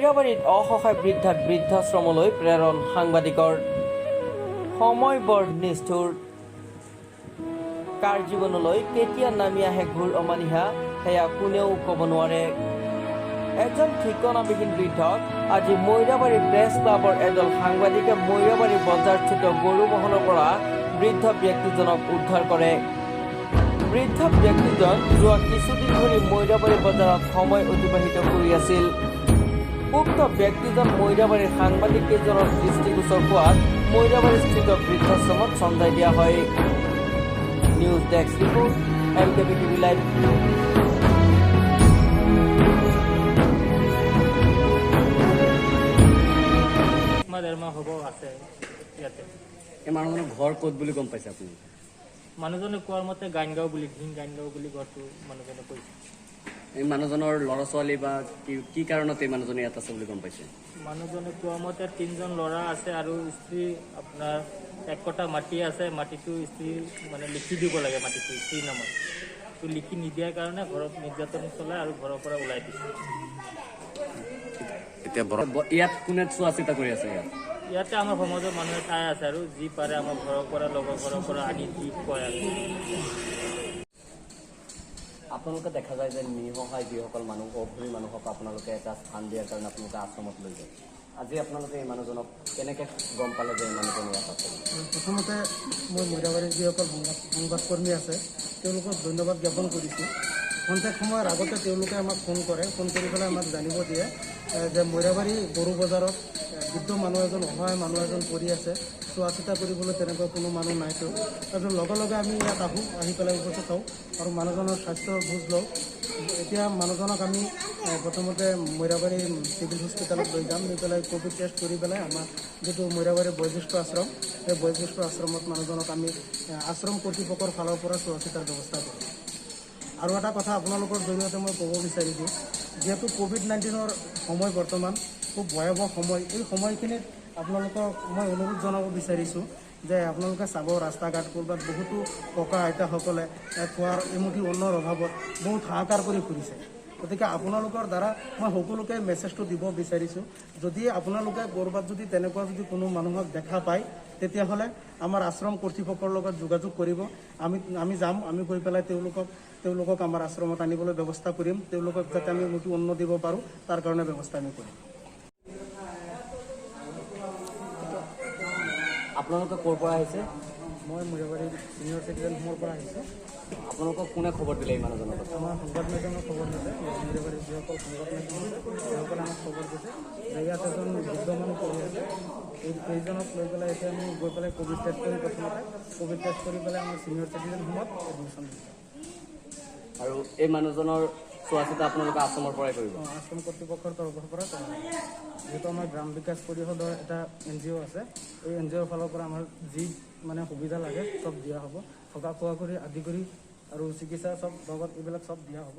মৈৰাবাৰীত অসহায় বৃদ্ধাক বৃদ্ধাশ্ৰমলৈ প্ৰেৰণ সাংবাদিকৰ সময় বৰ নিষ্ঠুৰ কাৰ জীৱনলৈ কেতিয়া নামি আহে ঘূৰ অমানিশা সেয়া কোনেও ক'ব নোৱাৰে। এজন ঠিকনাবিহীন বৃদ্ধক আজি মৈৰাবাৰী প্ৰেছ ক্লাবৰ এদল সাংবাদিকে মৈৰাবাৰী বজাৰস্থিত গৰুমহলৰ পৰা বৃদ্ধ ব্যক্তিজনক উদ্ধাৰ কৰে। বৃদ্ধ ব্যক্তিজন যোৱা কিছুদিন ধৰি মৈৰাবাৰী বজাৰত সময় অতিবাহিত কৰি আছিল। উক্ত ব্যক্তিজন মৈৰাবাৰীৰ সাংবাদিক কেইজনৰ দৃষ্টিগোচৰ হোৱাত মৈৰাবাৰীস্থিত বৃদ্ধাশ্ৰমত চঞ্জাই দিয়া হয়। News desk report MKB TV live. মানুহজনৰ ঘৰ ক'ত বুলি গম পাইছে আপুনি? মানুহজনে কোৱাৰ মতে গাইনগাঁও বুলি ঘৰটো মানুহজনে কৈছে। এই মানুহজনৰ ল'ৰা ছোৱালী বা কি কাৰণত এই মানুহজনে ইয়াত আছে বুলি গম পাইছে? মানুহজনে কোৱা মতে 3জন ল'ৰা আছে আৰু স্ত্ৰী আপোনাৰ 1 কটা মাটি আছে। মাটিটো স্ত্ৰী মানে লিখি দিব লাগে, মাটিটো স্ত্ৰীৰ নামত। তো লিখি নিদিয়াৰ কাৰণে ঘৰত নিৰ্যাতন চলাই আৰু ঘৰৰ পৰা ওলাই দিছে। এতিয়া ইয়াত কোনে চোৱা চিতা কৰি আছে? ইয়াতে আমাৰ সমাজৰ মানুহে চাই আছে আৰু যি পাৰে আমাৰ ঘৰৰ পৰা লগৰ ঘৰৰ পৰা আনি দি কয় আৰু। আপোনালোকে দেখা যায় যে নিঃসহায় যিসকল মানুহ অভাৱী মানুহক আপোনালোকে এটা স্থান দিয়াৰ কাৰণে আপোনালোকে আশ্ৰমত লৈ যায়। আজি আপোনালোকে এই মানুহজনক কেনেকৈ গম পালে যে এই মানুহজন ইয়াত আছে? প্ৰথমতে মই মৈৰাবাৰীৰ যিসকল সংবাদকৰ্মী আছে তেওঁলোকক ধন্যবাদ জ্ঞাপন কৰিছোঁ। খন্তেক সময়ৰ আগতে তেওঁলোকে আমাক ফোন কৰি পেলাই আমাক জানিব দিয়ে যে মৈৰাবাৰী গৰু বজাৰত বৃদ্ধ মানুহ এজন অসহায় মানুহ এজন পৰি আছে, চোৱা চিতা কৰিবলৈ তেনেকুৱা কোনো মানুহ নাইতো। তাৰপিছত লগে লগে আমি ইয়াত আহি পেলাই উপস্থিত হওঁ আৰু মানুহজনৰ স্বাস্থ্যৰ বুজ লওঁ। এতিয়া মানুহজনক আমি প্ৰথমতে মৈৰাবাৰী চিভিল হস্পিটেলত লৈ যাম, লৈ পেলাই ক'ভিড টেষ্ট কৰি পেলাই আমাৰ যিটো মৈৰাবাৰী বয়োজ্যেষ্ঠ আশ্ৰম, সেই বয়োজ্যেষ্ঠ আশ্ৰমত মানুহজনক আমি আশ্ৰম কৰ্তৃপক্ষৰ ফালৰ পৰা চোৱা চিতাৰ ব্যৱস্থা কৰিম। আৰু এটা কথা আপোনালোকৰ জৰিয়তে মই ক'ব বিচাৰিছোঁ, যিহেতু COVID-19ৰ সময় বৰ্তমান খুব ভয়াৱহ সময়, এই সময়খিনিত আপোনালোকক মই অনুৰোধ জনাব বিচাৰিছোঁ যে আপোনালোকে চাব ৰাস্তা ঘাট ক'ৰবাত বহুতো ককা আইতাসকলে খোৱাৰ এমুঠি অন্নৰ অভাৱত বহুত হাহাকাৰ কৰি ফুৰিছে। গতিকে আপোনালোকৰ দ্বাৰা মই সকলোকে মেছেজটো দিব বিচাৰিছোঁ, যদি আপোনালোকে ক'ৰবাত যদি তেনেকুৱা যদি কোনো মানুহক দেখা পায় তেতিয়াহ'লে আমাৰ আশ্ৰম কৰ্তৃপক্ষৰ লগত যোগাযোগ কৰিব। আমি যাম, আমি গৈ পেলাই তেওঁলোকক আমাৰ আশ্ৰমত আনিবলৈ ব্যৱস্থা কৰিম। তেওঁলোকক যাতে আমি এমুঠি অন্ন দিব পাৰোঁ তাৰ কাৰণে ব্যৱস্থা আমি কৰিম। আপোনালোকে ক'ৰ পৰা আহিছে? মই মৈৰাবাৰী ছিনিয়ৰ চিটিজেন হোমৰ পৰা আহিছোঁ। আপোনালোকক কোনে খবৰ দিলে এই মানুহজনৰ কথা? আমাৰ সংবাদ মাধ্যমৰ খবৰ দিছে, মৈৰাবাৰীৰ যিসকল সংবাদ মাধ্যম আছে সেইসকলে আমাক খবৰ দিছে যে ইয়াত এজন বৃদ্ধ মানুহ পৰি আছে। এইজনক লৈ পেলাই এতিয়া আমি গৈ পেলাই ক'ভিড টেষ্ট কৰি প্ৰথমতে ক'ভিড টেষ্ট কৰি পেলাই আমাৰ ছিনিয়ৰ চিটিজেন হোমত এডমিশ্যন দিছে। আৰু এই মানুহজনৰ চোৱা চিতা আপোনালোকে আশ্ৰমৰ পৰাই কৰিব? আশ্ৰম কৰ্তৃপক্ষৰ তৰফৰ পৰা কৰা হয়। যিহেতু আমাৰ গ্ৰাম বিকাশ পৰিষদৰ এটা NGO আছে, এই NGOৰ ফালৰ পৰা আমাৰ যি মানে সুবিধা লাগে চব দিয়া হ'ব। থকা খোৱা কৰি আদি কৰি আৰু চিকিৎসা চব লগত এইবিলাক চব দিয়া হ'ব।